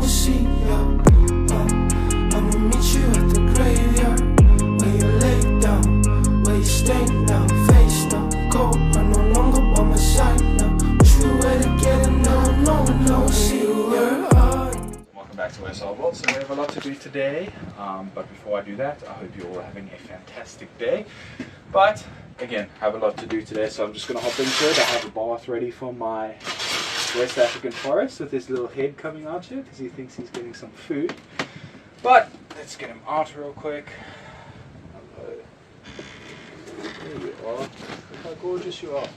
to see ya. I'ma meet you at the graveyard, where you lay down, where you stay now, face down, cold, I'm no longer by my side now. Wish we were together now, no one knows, see you were on. Welcome back to SR World. So we have a lot to do today, but before I do that, I hope you're all having a fantastic day. But again, have a lot to do today, so I'm just going to hop into it. I have a bath ready for my West African forest with his little head coming out here because he thinks he's getting some food. But let's get him out real quick. Hello. There you are. Look how gorgeous you are.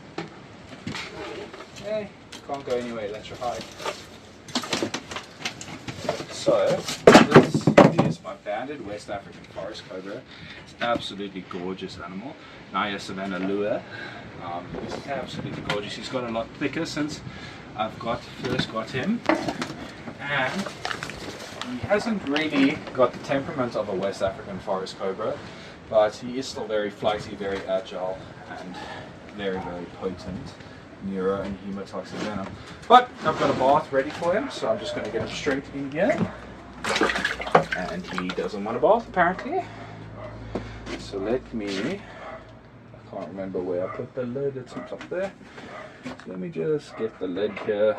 Hey, can't go anywhere, that's your hide. So, this is my banded West African forest cobra. It's an absolutely gorgeous animal. Naya Savannah Lua. He's absolutely gorgeous. He's got a lot thicker since I've first got him. And he hasn't really got the temperament of a West African forest cobra, but he is still very flighty, very agile, and very, very potent neuro and hemotoxic venom. But I've got a bath ready for him, so I'm just going to get him straight in here. And he doesn't want a bath apparently. So let me, I can't remember where I put the lid, it's on top there. So let me just get the lid here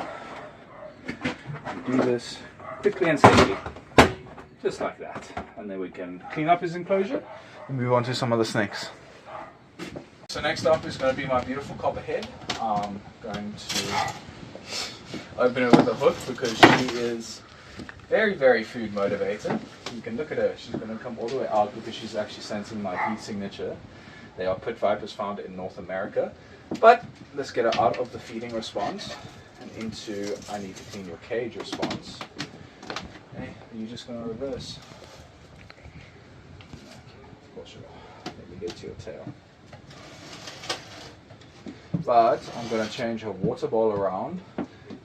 and do this quickly and steadily. Just like that. And then we can clean up his enclosure and move on to some other snakes. So next up is going to be my beautiful copperhead. I'm going to open her with a hook because she is very, very food motivated. You can look at her, she's going to come all the way out because she's actually sensing my heat signature. They are pit vipers found in North America. But let's get her out of the feeding response and into I need to clean your cage response. Okay, you're just going to reverse. Of course you are. Let me get to your tail. But I'm going to change her water bowl around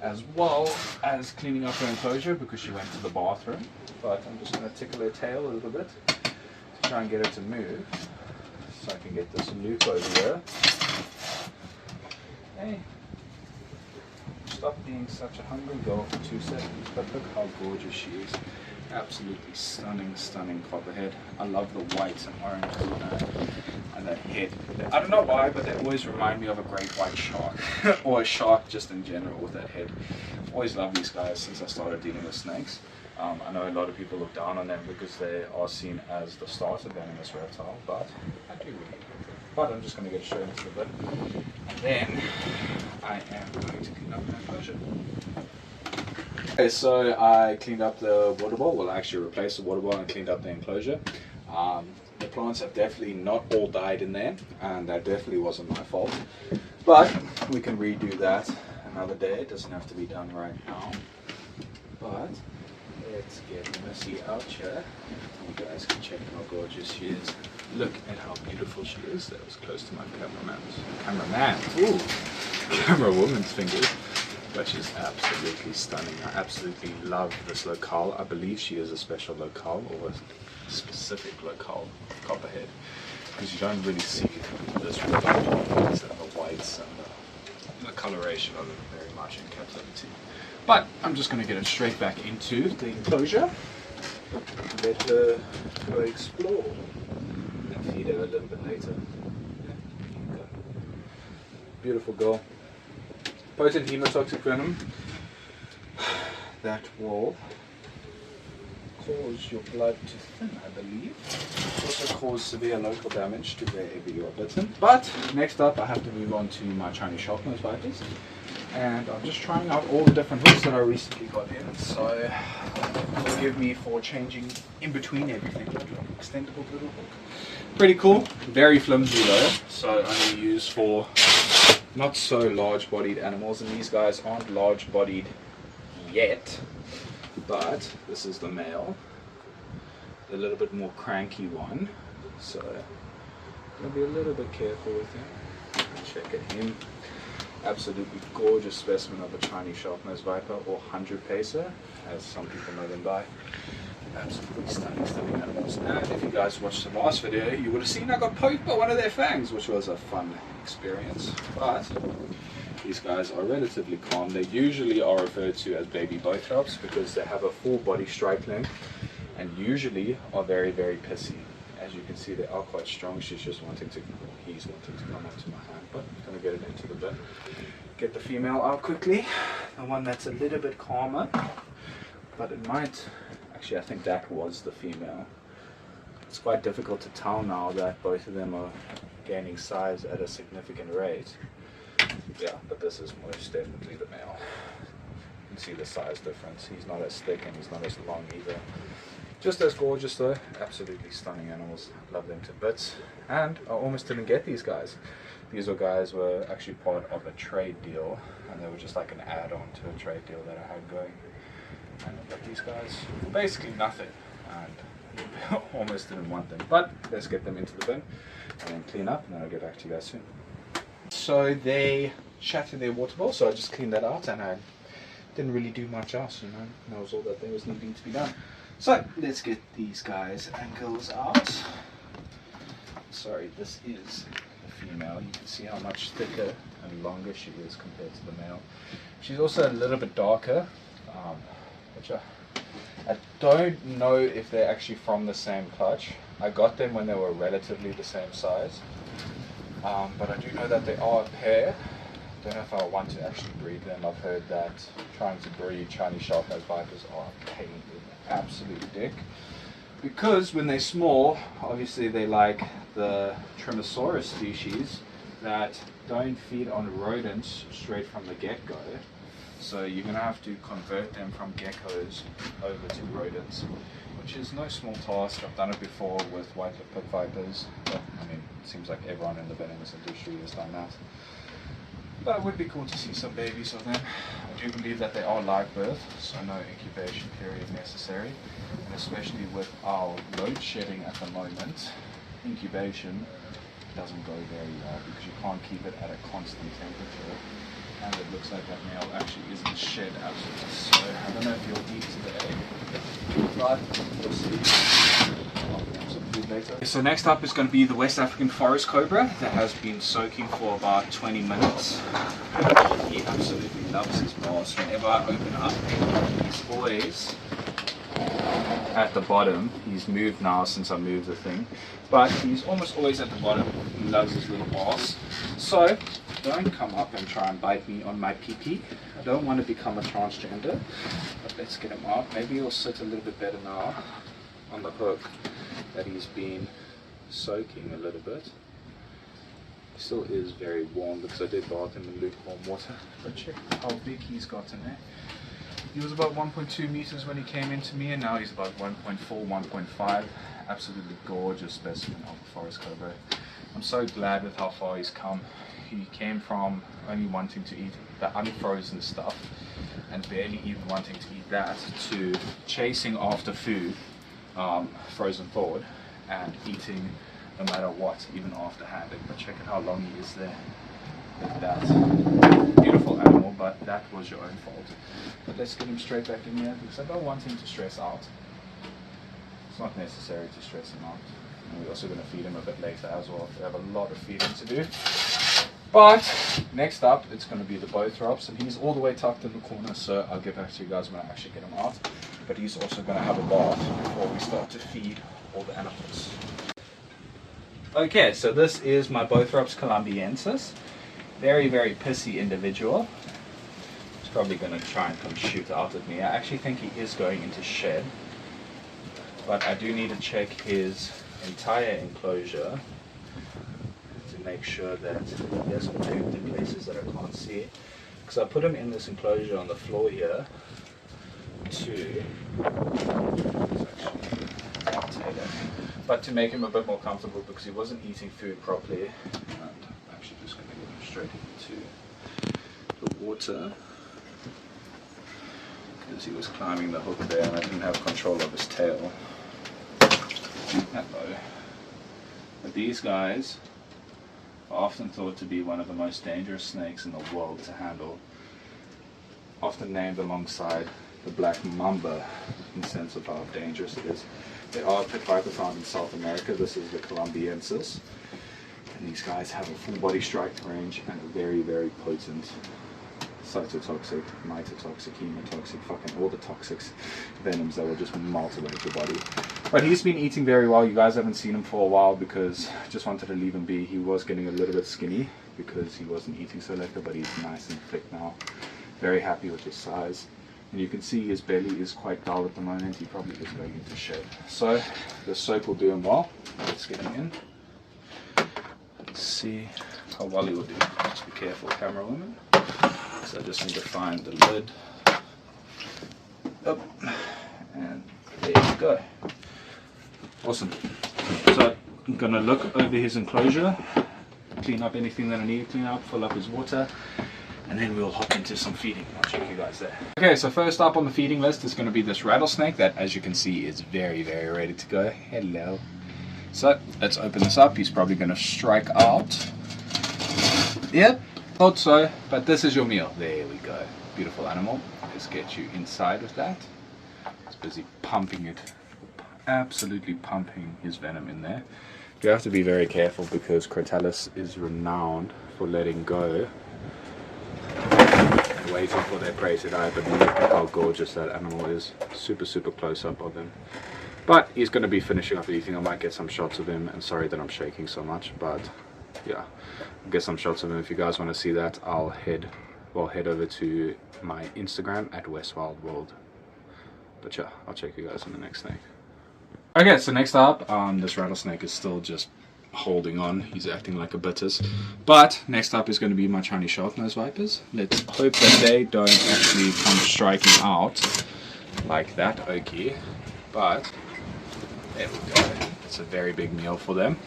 as well as cleaning up her enclosure because she went to the bathroom. But I'm just going to tickle her tail a little bit to try and get her to move so I can get this loop over here. Hey, stop being such a hungry girl for 2 seconds, but look how gorgeous she is. Absolutely stunning, stunning copperhead. I love the white and orange and that head. I don't know why, but they always remind me of a great white shark or a shark just in general with that head. I've always loved these guys since I started dealing with snakes. I know a lot of people look down on them because they are seen as the start of venomous reptile, but I do really like them. But I'm just going to get straight into the bit. And then I am going to clean up the enclosure. Okay, so I cleaned up the water bowl. Well, I actually replaced the water bowl and cleaned up the enclosure. The plants have definitely not all died in there, and that definitely wasn't my fault. But we can redo that another day. It doesn't have to be done right now. But let's get Missy out here. You guys can check how gorgeous she is. Look at how beautiful she is. That was close to my camera woman's fingers. But she's absolutely stunning. I absolutely love this locale. I believe she is a special locale or a specific locale copperhead because you don't really see this with the whites and the whites and the coloration of it very much in captivity. But I'm just going to get it straight back into the enclosure and let her go explore and feed her a little bit later. Yeah, there you go. Beautiful girl. Potent hemotoxic venom that will cause your blood to thin, I believe. Also cause severe local damage to wherever you are bitten. But next up I have to move on to my Chinese sharpnose vipers. And I'm just trying out all the different hooks that I recently got in. So forgive me for changing in between everything. Extendable little hook. Pretty cool. Very flimsy though. So only used for not so large-bodied animals, and these guys aren't large-bodied yet, but this is the male, a little bit more cranky one, so I'm going to be a little bit careful with him. Check at him. Absolutely gorgeous specimen of a Chinese sharp-nosed viper, or 100 pacer, as some people know them by. Absolutely stunning, stunning animals. And if you guys watched the last video, you would have seen I got poked by one of their fangs, which was a fun experience. But these guys are relatively calm. They usually are referred to as baby bothrops because they have a full body stripe length and usually are very, very pissy. As you can see, they are quite strong. She's just wanting to, he's wanting to come onto my hand, but I'm going to get it into the bin. Get the female out quickly, the one that's a little bit calmer, but it might, actually I think that was the female. It's quite difficult to tell now that both of them are gaining size at a significant rate. Yeah, but this is most definitely the male. You can see the size difference. He's not as thick and he's not as long either. Just as gorgeous though, absolutely stunning animals. Love them to bits. And I almost didn't get these guys. These guys were actually part of a trade deal, and they were just like an add-on to a trade deal that I had going. And I got these guys for basically nothing, and almost didn't want them. But let's get them into the bin and then clean up, and then I'll get back to you guys soon. So they shattered their water bowl, so I just cleaned that out, and I didn't really do much else, you know. That was all that there was needing to be done. So let's get these guys' ankles out. Sorry, this is the female. You can see how much thicker and longer she is compared to the male. She's also a little bit darker, which I don't know if they're actually from the same clutch. I got them when they were relatively the same size, but I do know that they are a pair. Don't know if I want to actually breed them. I've heard that trying to breed Chinese sharp-nosed vipers are a pain in the absolute dick, because when they're small, obviously they like the Trimosaurus species that don't feed on rodents straight from the get-go. So you're going to have to convert them from geckos over to rodents, which is no small task. I've done it before with white-lipped pit vipers, but I mean, it seems like everyone in the venomous industry has done that. But it would be cool to see some babies of them. I do believe that they are live birth, so no incubation period necessary. And especially with our load shedding at the moment, incubation doesn't go very well because you can't keep it at a constant temperature. And it looks like that male actually is in shed absolutely. So I don't know if you'll eat today, but we'll see. Later. So next up is going to be the West African forest cobra that has been soaking for about 20 minutes. He absolutely loves his baths. Whenever I open up, he's always at the bottom. He's moved now since I moved the thing, but he's almost always at the bottom. He loves his little baths. So don't come up and try and bite me on my pee-pee. I don't want to become a transgender, but let's get him out. Maybe he'll sit a little bit better now on the hook that he's been soaking a little bit. He still is very warm because I did bath him in lukewarm water. But check how big he's gotten there. He was about 1.2 meters when he came into me, and now he's about 1.4, 1.5. Absolutely gorgeous specimen of the forest cobra. I'm so glad with how far he's come. He came from only wanting to eat the unfrozen stuff and barely even wanting to eat that to chasing after food, frozen forward, and eating no matter what, even after handling. But check out how long he is there with that. Beautiful animal, but that was your own fault. But let's get him straight back in here because I don't want him to stress out. It's not necessary to stress him out. And we're also going to feed him a bit later as well. We have a lot of feeding to do. But next up, it's going to be the bothrops, and he's all the way tucked in the corner, so I'll get back to you guys when I actually get him out. But he's also going to have a bath before we start to feed all the animals. Okay, so this is my Bothrops columbiensis. Very, very pissy individual. He's probably going to try and come shoot out at me. I actually think he is going into shed, but I do need to check his entire enclosure to make sure that he hasn't moved in places that I can't see. Because I put him in this enclosure on the floor here to make him a bit more comfortable because he wasn't eating food properly. And I'm actually just going to get him straight into the water because he was climbing the hook there and I didn't have control of his tail. Hello. But these guys are often thought to be one of the most dangerous snakes in the world to handle. Often named alongside the black mamba in the sense of how dangerous it is. There are pit viper found in South America. This is the columbiensis. And these guys have a full body strike range and a very, very potent cytotoxic, mitotoxic, hemotoxic, fucking all the toxics, venoms that will just melt away your body. But he's been eating very well. You guys haven't seen him for a while because I just wanted to leave him be. He was getting a little bit skinny because he wasn't eating so lekker, but he's nice and thick now. Very happy with his size. And you can see his belly is quite dull at the moment. He probably is going into shed. So the soak will do him well. Let's get him in. Let's see how well he will do. Just be careful, camera woman. So I just need to find the lid. Up. And there you go. Awesome. So I'm going to look over his enclosure, clean up anything that I need to clean up, fill up his water, and then we'll hop into some feeding. I'll check you guys there. Okay, so first up on the feeding list is going to be this rattlesnake that, as you can see, is very, very ready to go. Hello. So let's open this up. He's probably going to strike out. Yep, thought so, but this is your meal. There we go. Beautiful animal. Let's get you inside with that. He's busy pumping it. Absolutely pumping his venom in there. You have to be very careful because Crotalus is renowned for letting go and waiting for their prey to die, but look at how gorgeous that animal is. Super, super close up of him. But he's going to be finishing up eating. I might get some shots of him, and sorry that I'm shaking so much, but yeah, I'll get some shots of him. If you guys want to see that, I'll head over to my Instagram at westwildworld. But yeah, I'll check you guys on the next snake. Okay, so next up, this rattlesnake is still just holding on. He's acting like a bitters. But next up is going to be my Chinese shark-nosed vipers. Let's hope that they don't actually come striking out like that, okay. But there we go. It's a very big meal for them.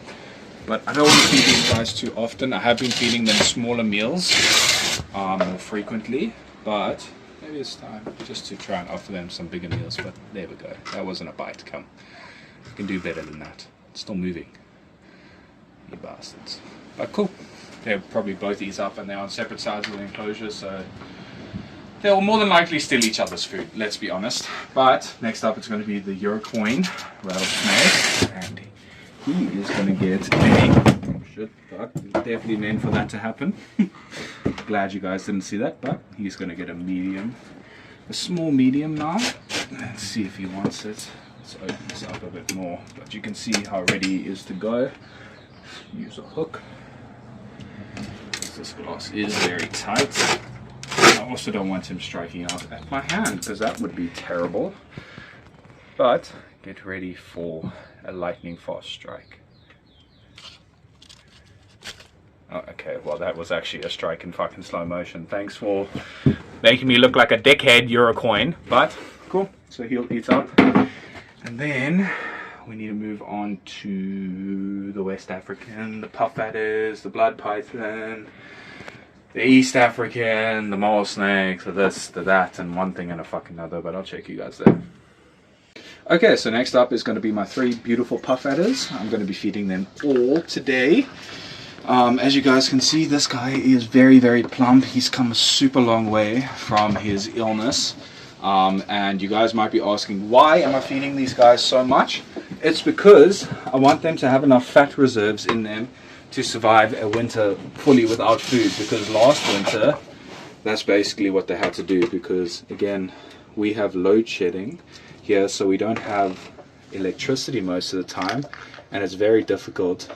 But I don't want to feed these guys too often. I have been feeding them smaller meals more frequently, but maybe it's time just to try and offer them some bigger meals. But there we go. That wasn't a bite. Come. You can do better than that. It's still moving. You bastards. But cool. They'll probably both ease up and they're on separate sides of the enclosure, so they'll more than likely steal each other's food, let's be honest. But next up it's going to be the Eurocoin rattlesnake, and he is going to get a... Oh shit, but definitely meant for that to happen. Glad you guys didn't see that, but he's going to get a medium. A small medium now. Let's see if he wants it. Let's open this up a bit more, but you can see how ready he is to go. Use a hook. This glass is very tight. I also don't want him striking out at my hand because that would be terrible. But get ready for a lightning fast strike. Oh, okay, well that was actually a strike in fucking slow motion. Thanks for making me look like a dickhead, Eurocoin. But cool, so he'll eat up. And then we need to move on to the West African, the puff adders, the blood python, the East African, the mole snake, the this, the that, and one thing and a fucking other, but I'll check you guys there. Okay, so next up is going to be my 3 beautiful puff adders. I'm going to be feeding them all today. As you guys can see, this guy is very, very plump. He's come a super long way from his illness. And you guys might be asking, why am I feeding these guys so much? It's because I want them to have enough fat reserves in them to survive a winter fully without food, because last winter that's basically what they had to do, because again we have load shedding here, so we don't have electricity most of the time, and it's very difficult,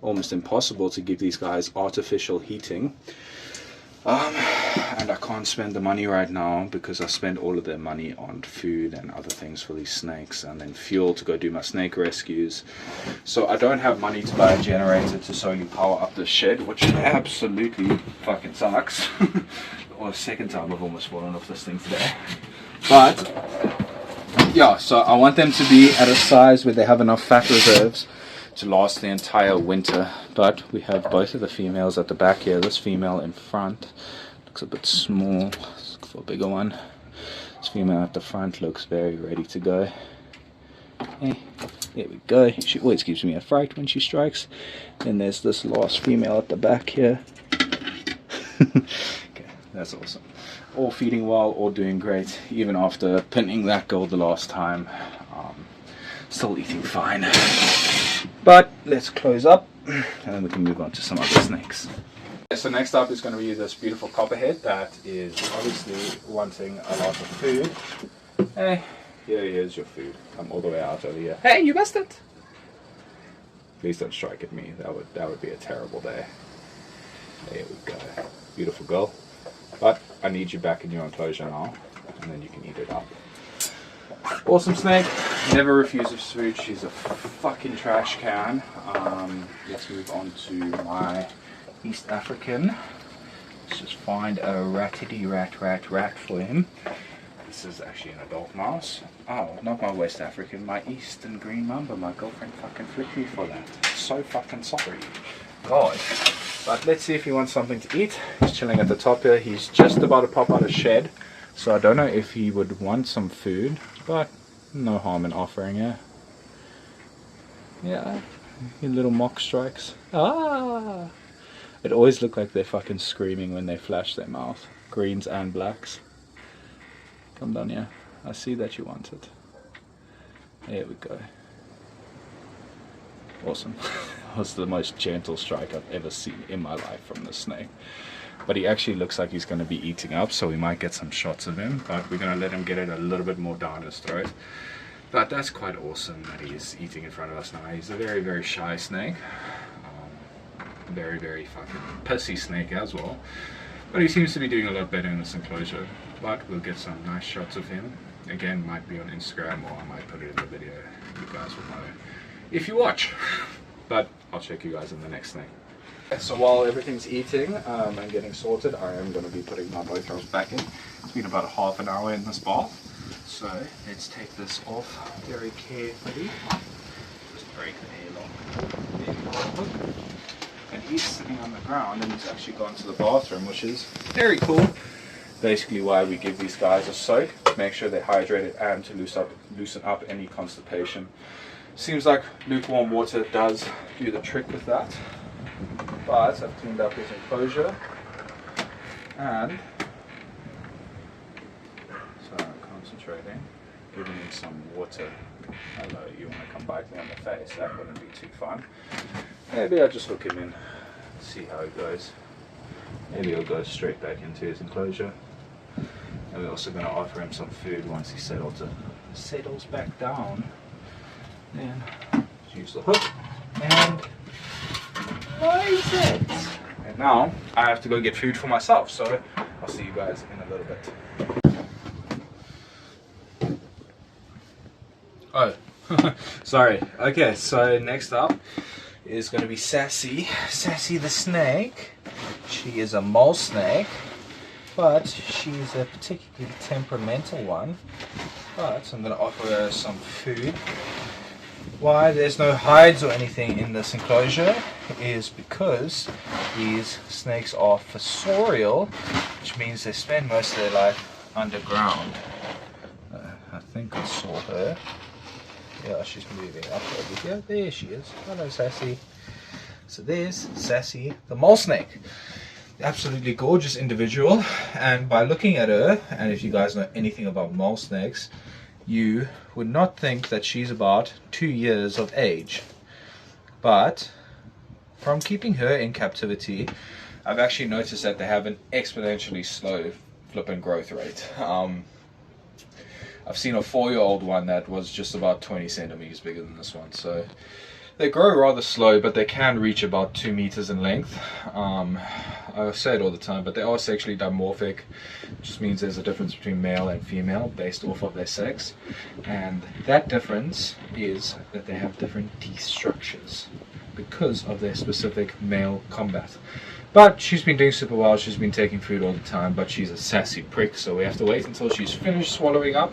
almost impossible, to give these guys artificial heating. And I can't spend the money right now because I spend all of their money on food and other things for these snakes, and then fuel to go do my snake rescues. So I don't have money to buy a generator to solely power up this shed, which absolutely fucking sucks. Or second time I've almost fallen off this thing today. But yeah, so I want them to be at a size where they have enough fat reserves to last the entire winter. But we have both of the females at the back here. This female in front looks a bit small. Let's look for a bigger one. This female at the front looks very ready to go. Okay, there we go. She always gives me a fright when she strikes. Then there's this last female at the back here. Okay, that's awesome. All feeding well, all doing great, even after pinning that girl the last time. Still eating fine. But let's close up And then we can move on to some other snakes. So next up is going to be this beautiful copperhead that is obviously wanting a lot of food. Hey, here's your food. Come all the way out over here. Hey, you missed it! Please don't strike at me. That would be a terrible day. There we go. Beautiful girl. But I need you back in your enclosure now, and then you can eat it up. Awesome snake. Never refuses food. She's a fucking trash can. Let's move on to my East African. Let's just find a rattity rat for him. This is actually an adult mouse. Oh, not my West African, my Eastern green mamba. My girlfriend fucking flicked me for that. So fucking sorry. God. But let's see if he wants something to eat. He's chilling at the top here. He's just about to pop out of shed. So I don't know if he would want some food, but no harm in offering it. Yeah, your little mock strikes. Ah! It always look like they're fucking screaming when they flash their mouth. Greens and blacks. Come down here. I see that you want it. There we go. Awesome. That was the most gentle strike I've ever seen in my life from this snake. But he actually looks like he's going to be eating up, so we might get some shots of him. But we're going to let him get it a little bit more down his throat. But that's quite awesome that he's eating in front of us now. He's a very, very shy snake. Very, very fucking pissy snake as well. But he seems to be doing a lot better in this enclosure. But we'll get some nice shots of him. Again, might be on Instagram, or I might put it in the video. You guys will know if you watch. But I'll check you guys in the next thing. So while everything's eating and getting sorted, I am going to be putting my bow throws back in. It's been about half an hour in this bath. So let's take this off very carefully. Just break the airlock. There we go. And he's sitting on the ground, and he's actually gone to the bathroom, which is very cool. Basically why we give these guys a soak, make sure they're hydrated and to loosen up any constipation. Seems like lukewarm water does do the trick with that. But I've cleaned up his enclosure, and so I'm concentrating, giving him some water. Hello, you want to come bite me on the face? That wouldn't be too fun. Maybe I'll just hook him in, see how it goes. Maybe he'll go straight back into his enclosure. And we're also going to offer him some food once he settles back down. Then use the hook and close it. And now I have to go get food for myself, so I'll see you guys in a little bit. Oh, sorry. Okay, so next up is going to be Sassy. Sassy the snake. She is a mole snake, but she's a particularly temperamental one. But I'm going to offer her some food. Why there's no hides or anything in this enclosure is because these snakes are fossorial, which means they spend most of their life underground. I think I saw her. Yeah, she's moving up over here. There she is. Hello, Sassy. So there's Sassy, the mole snake. Absolutely gorgeous individual. And by looking at her, and if you guys know anything about mole snakes, you would not think that she's about 2 years of age. But from keeping her in captivity, I've actually noticed that they have an exponentially slow flipping growth rate. I've seen a 4-year-old one that was just about 20 centimeters bigger than this one. So they grow rather slow, but they can reach about 2 meters in length. I say it all the time, but they are sexually dimorphic, which just means there's a difference between male and female based off of their sex. And that difference is that they have different teeth structures because of their specific male combat. But she's been doing super well. She's been taking food all the time, but she's a sassy prick, so we have to wait until she's finished swallowing up,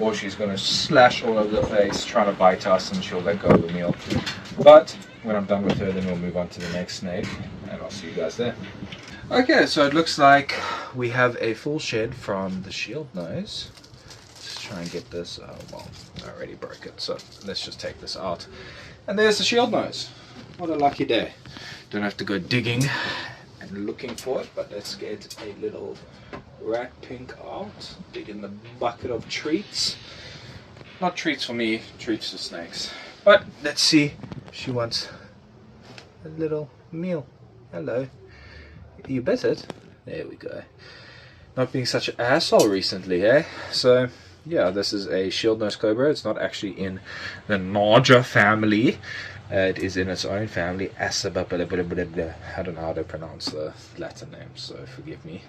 or she's going to slash all over the place trying to bite us, and she'll let go of the meal. But when I'm done with her, then we'll move on to the next snake, and I'll see you guys there. Okay, so it looks like we have a full shed from the shield nose. Let's try and get this. Oh well, I already broke it, so let's just take this out. And there's the shield nose. What a lucky day. Don't have to go digging and looking for it, but let's get a little rat pink out. Dig in the bucket of treats. Not treats for me, treats for snakes. But let's see if she wants a little meal. Hello. You bit it? There we go. Not being such an asshole recently, eh? So, yeah, this is a shield-nosed cobra. It's not actually in the Naja family. It is in its own family. I don't know how to pronounce the Latin name, so forgive me.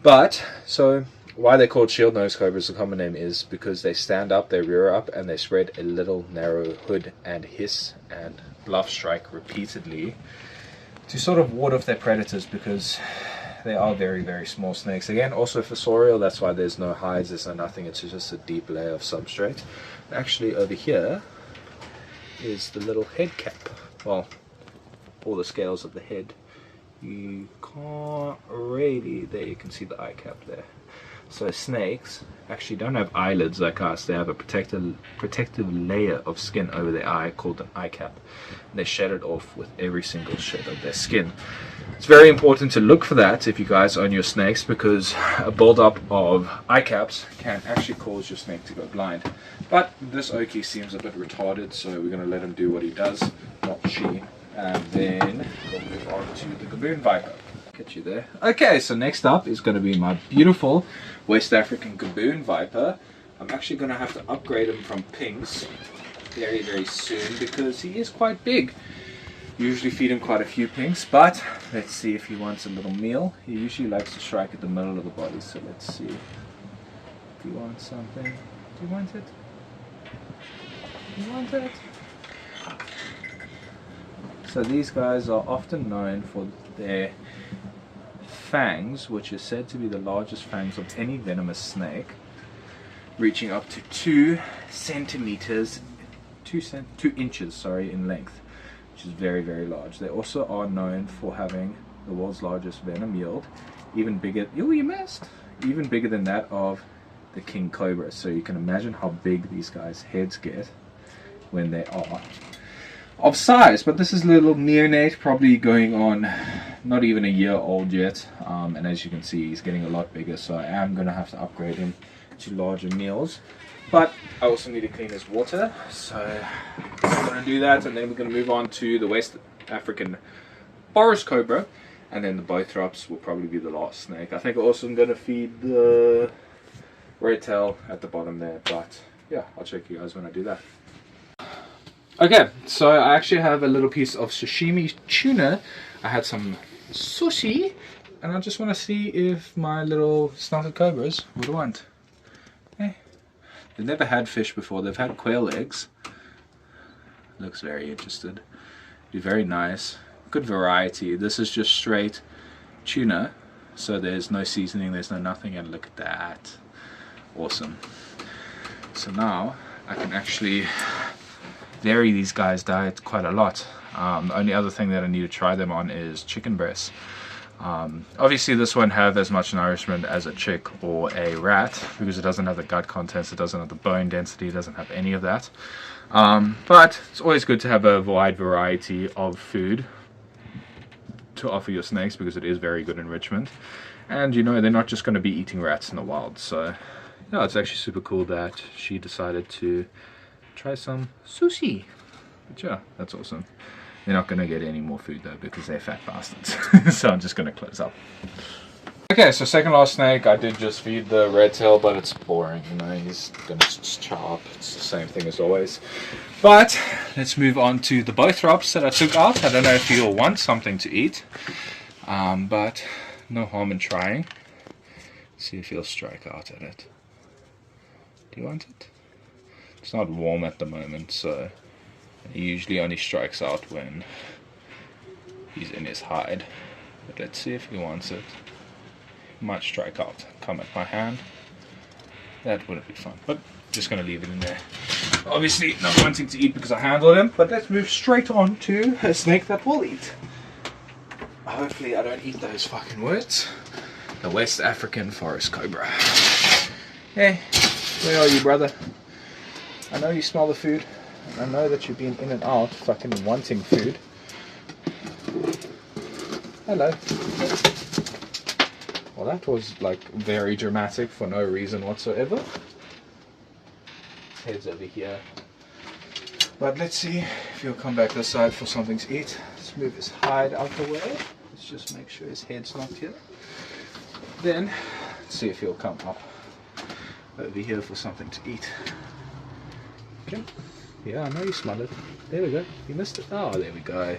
But, so, why they're called shield-nosed cobras, the common name is because they stand up, they rear up, and they spread a little narrow hood and hiss and bluff strike repeatedly to sort of ward off their predators, because they are very, very small snakes. Again, also fossorial, that's why there's no hides, there's no nothing, it's just a deep layer of substrate. Actually, over here is the little head cap. Well, all the scales of the head. You can't really, there you can see the eye cap there. So snakes actually don't have eyelids like us. They have a protective layer of skin over their eye called an eye cap. And they shed it off with every single shed of their skin. It's very important to look for that if you guys own your snakes, because a buildup of eye caps can actually cause your snake to go blind. But this Okie seems a bit retarded, so we're going to let him do what he does, not she. And then we'll move on to the Gaboon Viper. Get you there. Okay, so next up is going to be my beautiful West African Gaboon Viper. I'm actually going to have to upgrade him from pinks very, very soon because he is quite big. Usually feed him quite a few pinks, but let's see if he wants a little meal. He usually likes to strike at the middle of the body, so let's see if he wants something. Do you want it? You want it? So these guys are often known for their fangs, which is said to be the largest fangs of any venomous snake, reaching up to 2 centimeters, 2 inches, in length, which is very, very large. They also are known for having the world's largest venom yield, even bigger. Oh, you missed! Even bigger than that of the king cobra. So you can imagine how big these guys' heads get when they are of size. But this is a little neonate, probably going on not even a year old yet, and as you can see, he's getting a lot bigger, so I am going to have to upgrade him to larger meals. But I also need to clean his water, so I'm going to do that, and then we're going to move on to the West African forest cobra, and then the Bothrops will probably be the last snake. I think also I'm going to feed the red tail at the bottom there, but yeah, I'll check you guys when I do that. Okay, so I actually have a little piece of sashimi tuna. I had some sushi, and I just want to see if my little snouted cobras would want. Hey, they've never had fish before. They've had quail eggs. Looks very interested. Be very nice. Good variety. This is just straight tuna, so there's no seasoning, there's no nothing, and look at that. Awesome. So now I can actually vary these guys' diet quite a lot. The only other thing that I need to try them on is chicken breasts. Obviously this won't have as much nourishment as a chick or a rat because it doesn't have the gut contents, it doesn't have the bone density, it doesn't have any of that. But it's always good to have a wide variety of food to offer your snakes because it is very good enrichment. And you know, they're not just going to be eating rats in the wild. So yeah, it's actually super cool that she decided to try some sushi. But yeah, that's awesome. They're not going to get any more food though because they're fat bastards. So I'm just going to close up. Okay, so second last snake, I did just feed the red tail, but it's boring, you know, he's going to just chow up. It's the same thing as always. But let's move on to the Bothrops that I took out. I don't know if you'll want something to eat, but no harm in trying. See if he'll strike out at it. Do you want it? It's not warm at the moment, so he usually only strikes out when he's in his hide. But let's see if he wants it. He might strike out, come at my hand. That wouldn't be fun, but just going to leave it in there. Obviously not wanting to eat because I handled him, but let's move straight on to a snake that will eat. Hopefully I don't eat those fucking words. The West African forest cobra. Hey, where are you, brother? I know you smell the food. I know that you've been in and out fucking wanting food. Hello. Well, that was like very dramatic for no reason whatsoever. Head's over here. But let's see if he'll come back this side for something to eat. It's Let's move his hide out the way. Let's just make sure his head's not here. Then, let's see if he'll come up over here for something to eat. Okay. Yeah, I know you smell it. There we go. You missed it. Oh, there we go.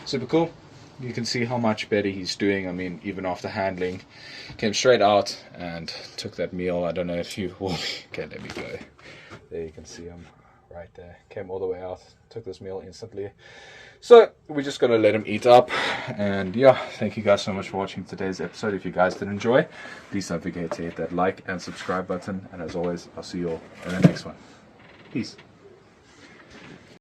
Super cool. You can see how much better he's doing. I mean, even after handling, came straight out and took that meal. I don't know if you will. Okay, let me go. There you can see him right there. Came all the way out, took this meal instantly. So we're just gonna let him eat up. And yeah, thank you guys so much for watching today's episode. If you guys did enjoy, please don't forget to hit that like and subscribe button. And as always, I'll see you all in the next one. Peace.